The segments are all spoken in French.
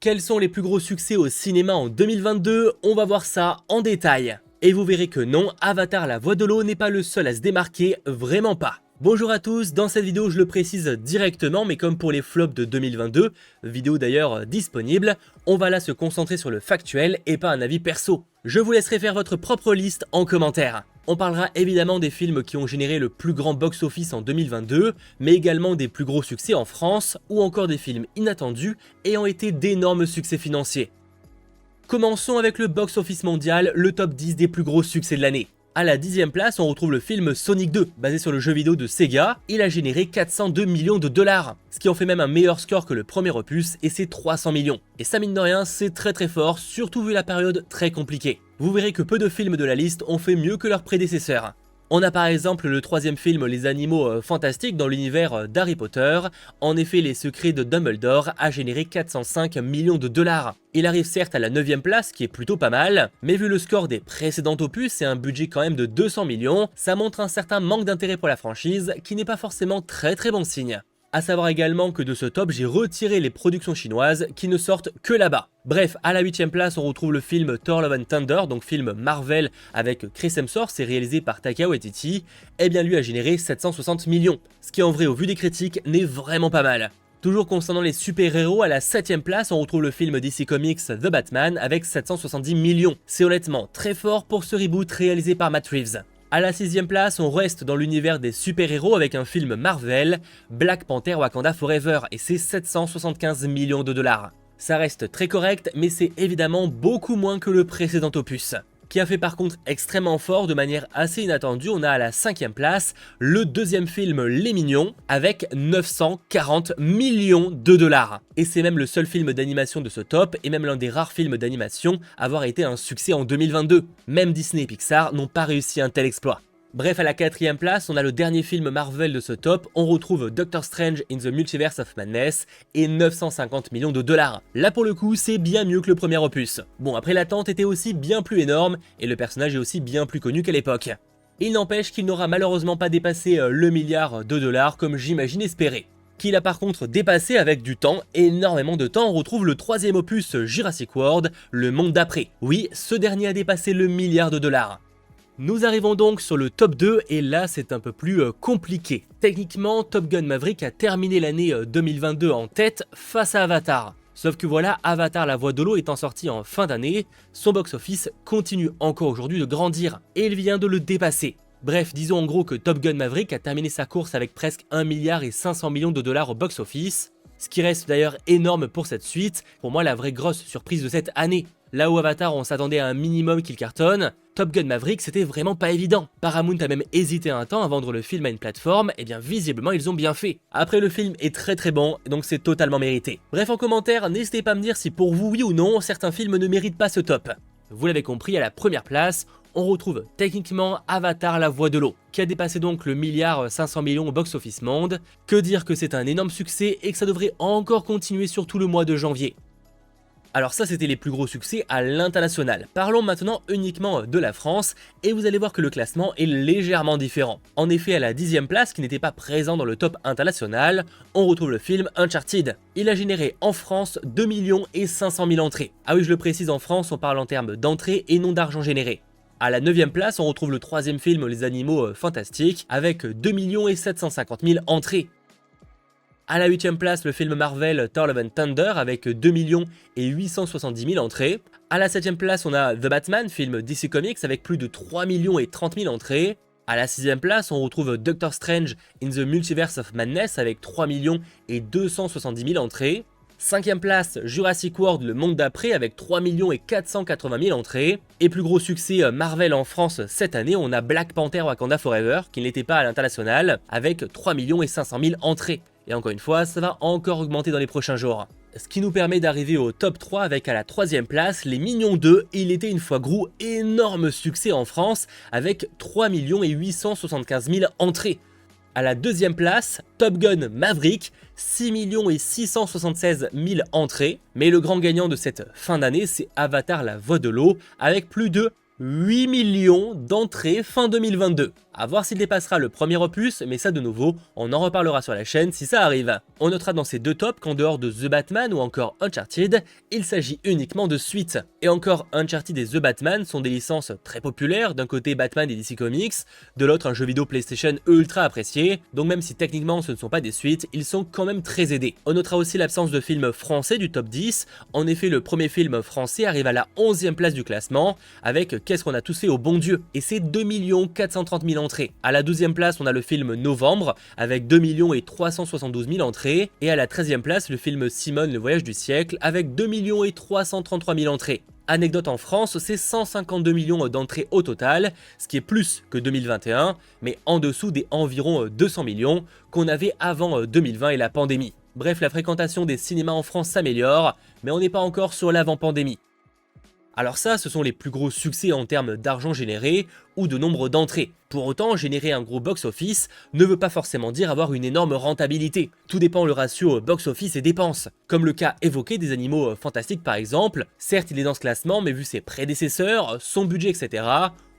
Quels sont les plus gros succès au cinéma en 2022? On va voir ça en détail. Et vous verrez que non, Avatar la voix de l'eau n'est pas le seul à se démarquer, vraiment pas. Bonjour à tous, dans cette vidéo je le précise directement, mais comme pour les flops de 2022, vidéo d'ailleurs disponible, on va là se concentrer sur le factuel et pas un avis perso. Je vous laisserai faire votre propre liste en commentaire. On parlera évidemment des films qui ont généré le plus grand box-office en 2022, mais également des plus gros succès en France, ou encore des films inattendus ayant été d'énormes succès financiers. Commençons avec le box-office mondial, le top 10 des plus gros succès de l'année. À la 10e place, on retrouve le film Sonic 2, basé sur le jeu vidéo de Sega. Il a généré 402 millions de dollars, ce qui en fait même un meilleur score que le premier opus, et c'est 300 millions. Et ça mine de rien, c'est très fort, surtout vu la période très compliquée. Vous verrez que peu de films de la liste ont fait mieux que leurs prédécesseurs. On a par exemple le troisième film Les Animaux Fantastiques dans l'univers d'Harry Potter. En effet, Les Secrets de Dumbledore a généré 405 millions de dollars. Il arrive certes à la 9e place, qui est plutôt pas mal, mais vu le score des précédents opus et un budget quand même de 200 millions, ça montre un certain manque d'intérêt pour la franchise, qui n'est pas forcément très bon signe. A savoir également que de ce top, j'ai retiré les productions chinoises qui ne sortent que là-bas. Bref, à la 8e place, on retrouve le film Thor Love and Thunder, donc film Marvel avec Chris Hemsworth, c'est réalisé par Taika Waititi. Eh bien lui a généré 760 millions, ce qui en vrai au vu des critiques n'est vraiment pas mal. Toujours concernant les super-héros, à la 7e place, on retrouve le film DC Comics The Batman avec 770 millions. C'est honnêtement très fort pour ce reboot réalisé par Matt Reeves. À la 6e place, on reste dans l'univers des super-héros avec un film Marvel, Black Panther Wakanda Forever, et c'est 775 millions de dollars. Ça reste très correct, mais c'est évidemment beaucoup moins que le précédent opus. Qui a fait par contre extrêmement fort de manière assez inattendue, on a à la 5e place le deuxième film Les Mignons avec 940 millions de dollars. Et c'est même le seul film d'animation de ce top et même l'un des rares films d'animation à avoir été un succès en 2022. Même Disney et Pixar n'ont pas réussi un tel exploit. Bref, à la 4e place, on a le dernier film Marvel de ce top, on retrouve Doctor Strange in the Multiverse of Madness et 950 millions de dollars. Là pour le coup, c'est bien mieux que le premier opus. Bon, après l'attente était aussi bien plus énorme et le personnage est aussi bien plus connu qu'à l'époque. Il n'empêche qu'il n'aura malheureusement pas dépassé le milliard de dollars comme j'imagine espérer. Qu'il a par contre dépassé avec du temps, énormément de temps, on retrouve le troisième opus Jurassic World, Le Monde d'après. Oui, ce dernier a dépassé le milliard de dollars. Nous arrivons donc sur le top 2 et là c'est un peu plus compliqué. Techniquement, Top Gun Maverick a terminé l'année 2022 en tête face à Avatar. Sauf que voilà, Avatar la voix de l'eau étant sorti en fin d'année, son box-office continue encore aujourd'hui de grandir et il vient de le dépasser. Bref, disons en gros que Top Gun Maverick a terminé sa course avec presque 1 milliard et 500 millions de dollars au box-office. Ce qui reste d'ailleurs énorme pour cette suite, pour moi la vraie grosse surprise de cette année. Là où Avatar on s'attendait à un minimum qu'il cartonne, Top Gun Maverick c'était vraiment pas évident. Paramount a même hésité un temps à vendre le film à une plateforme, et bien visiblement ils ont bien fait. Après le film est très bon, donc c'est totalement mérité. Bref, en commentaire, n'hésitez pas à me dire si pour vous oui ou non, certains films ne méritent pas ce top. Vous l'avez compris, à la première place, on retrouve techniquement Avatar la voix de l'eau, qui a dépassé donc le milliard 500 millions au box-office monde. Que dire que c'est un énorme succès et que ça devrait encore continuer sur tout le mois de janvier. Alors ça c'était les plus gros succès à l'international. Parlons maintenant uniquement de la France et vous allez voir que le classement est légèrement différent. En effet, à la 10e place, qui n'était pas présent dans le top international, on retrouve le film Uncharted. Il a généré en France 2 millions et 500 000 entrées. Ah oui, je le précise, en France on parle en termes d'entrées et non d'argent généré. À la 9e place, on retrouve le troisième film Les Animaux Fantastiques avec 2 millions et 750 000 entrées. À la 8e place, le film Marvel Thor Love and Thunder avec 2 millions et 870 000 entrées. À la 7e place, on a The Batman, film DC Comics avec plus de 3 millions et 30 000 entrées. À la 6e place, on retrouve Doctor Strange in the Multiverse of Madness avec 3 millions et 270 000 entrées. 5e place, Jurassic World, Le Monde d'après avec 3 millions et 480 000 entrées. Et plus gros succès Marvel en France cette année, on a Black Panther Wakanda Forever, qui n'était pas à l'international, avec 3 millions et 500 000 entrées. Et encore une fois, ça va encore augmenter dans les prochains jours. Ce qui nous permet d'arriver au top 3 avec à la 3e place, Les Mignons 2, et il était une fois gros, énorme succès en France, avec 3 millions et 875 000 entrées. À la 2e place, Top Gun Maverick, 6 millions et 676 000 entrées. Mais le grand gagnant de cette fin d'année, c'est Avatar la voix de l'eau, avec plus de 8 millions d'entrées fin 2022. À voir s'il dépassera le premier opus, mais ça de nouveau, on en reparlera sur la chaîne si ça arrive. On notera dans ces deux tops qu'en dehors de The Batman ou encore Uncharted, il s'agit uniquement de suites. Et encore, Uncharted et The Batman sont des licences très populaires, d'un côté Batman et DC Comics, de l'autre un jeu vidéo PlayStation ultra apprécié, donc même si techniquement ce ne sont pas des suites, ils sont quand même très aidés. On notera aussi l'absence de films français du top 10, en effet le premier film français arrive à la 11e place du classement, avec Qu'est-ce qu'on a tous fait au bon Dieu, et c'est 2 430 000 entrées. À la 12e place, on a le film Novembre, avec 2 372 000 entrées, et à la 13e place, le film Simone, le voyage du siècle, avec 2 333 000 entrées. Anecdote en France, c'est 152 millions d'entrées au total, ce qui est plus que 2021, mais en dessous des environ 200 millions qu'on avait avant 2020 et la pandémie. Bref, la fréquentation des cinémas en France s'améliore, mais on n'est pas encore sur l'avant-pandémie. Alors ça, ce sont les plus gros succès en termes d'argent généré ou de nombre d'entrées. Pour autant, générer un gros box-office ne veut pas forcément dire avoir une énorme rentabilité. Tout dépend le ratio box-office et dépenses. Comme le cas évoqué des Animaux Fantastiques par exemple, certes il est dans ce classement, mais vu ses prédécesseurs, son budget etc.,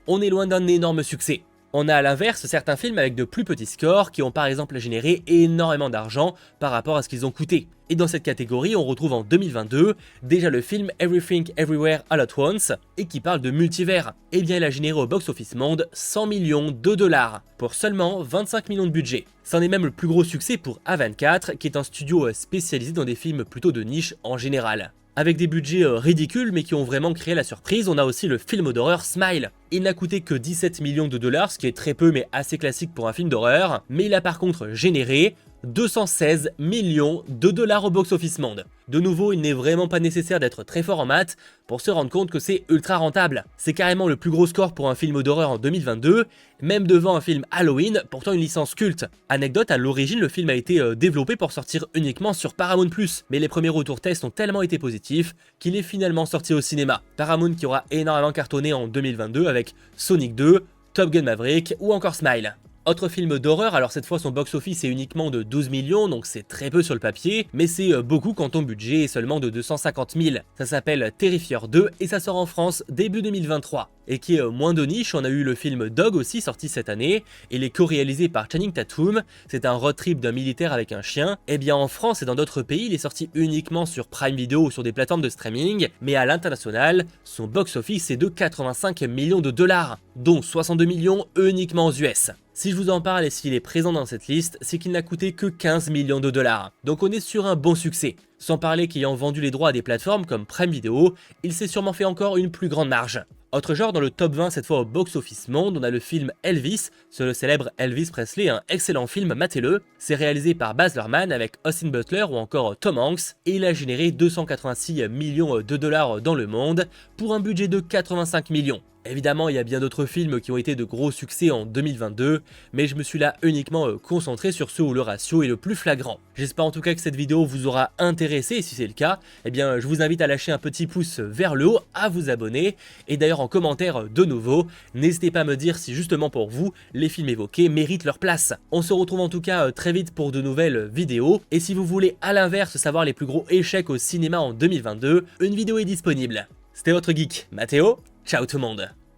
on est loin d'un énorme succès. On a à l'inverse certains films avec de plus petits scores qui ont par exemple généré énormément d'argent par rapport à ce qu'ils ont coûté. Et dans cette catégorie, on retrouve en 2022 déjà le film Everything Everywhere All at Once et qui parle de multivers. Et bien il a généré au box-office monde 100 millions de dollars pour seulement 25 millions de budget. C'en est même le plus gros succès pour A24 qui est un studio spécialisé dans des films plutôt de niche en général. Avec des budgets ridicules mais qui ont vraiment créé la surprise, on a aussi le film d'horreur Smile. Il n'a coûté que 17 millions de dollars, ce qui est très peu mais assez classique pour un film d'horreur, mais il a par contre généré 216 millions de dollars au box-office monde. De nouveau, il n'est vraiment pas nécessaire d'être très fort en maths pour se rendre compte que c'est ultra rentable. C'est carrément le plus gros score pour un film d'horreur en 2022, même devant un film Halloween, pourtant une licence culte. Anecdote, à l'origine, le film a été développé pour sortir uniquement sur Paramount+, mais les premiers retours tests ont tellement été positifs qu'il est finalement sorti au cinéma. Paramount qui aura énormément cartonné en 2022 avec Sonic 2, Top Gun Maverick ou encore Smile. Autre film d'horreur, alors cette fois son box-office est uniquement de 12 millions, donc c'est très peu sur le papier, mais c'est beaucoup quand ton budget est seulement de 250 000. Ça s'appelle Terrifier 2 et ça sort en France début 2023. Et qui est moins de niche, on a eu le film Dog aussi sorti cette année, et il est co-réalisé par Channing Tatum, c'est un road trip d'un militaire avec un chien. Et bien en France et dans d'autres pays, il est sorti uniquement sur Prime Video ou sur des plateformes de streaming, mais à l'international, son box-office est de 85 millions de dollars, dont 62 millions uniquement aux US. Si je vous en parle et s'il est présent dans cette liste, c'est qu'il n'a coûté que 15 millions de dollars. Donc on est sur un bon succès. Sans parler qu'ayant vendu les droits à des plateformes comme Prime Video, il s'est sûrement fait encore une plus grande marge. Autre genre dans le top 20 cette fois au box-office monde, on a le film Elvis, sur le célèbre Elvis Presley, un excellent film, matez-le. C'est réalisé par Baz Luhrmann avec Austin Butler ou encore Tom Hanks, et il a généré 286 millions de dollars dans le monde, pour un budget de 85 millions. Évidemment, il y a bien d'autres films qui ont été de gros succès en 2022, mais je me suis là uniquement concentré sur ceux où le ratio est le plus flagrant. J'espère en tout cas que cette vidéo vous aura intéressé, et si c'est le cas, eh bien je vous invite à lâcher un petit pouce vers le haut, à vous abonner, et d'ailleurs en commentaire de nouveau, n'hésitez pas à me dire si justement pour vous, les films évoqués méritent leur place. On se retrouve en tout cas très vite pour de nouvelles vidéos, et si vous voulez à l'inverse savoir les plus gros échecs au cinéma en 2022, une vidéo est disponible. C'était votre geek, Mathéo, ciao tout le monde.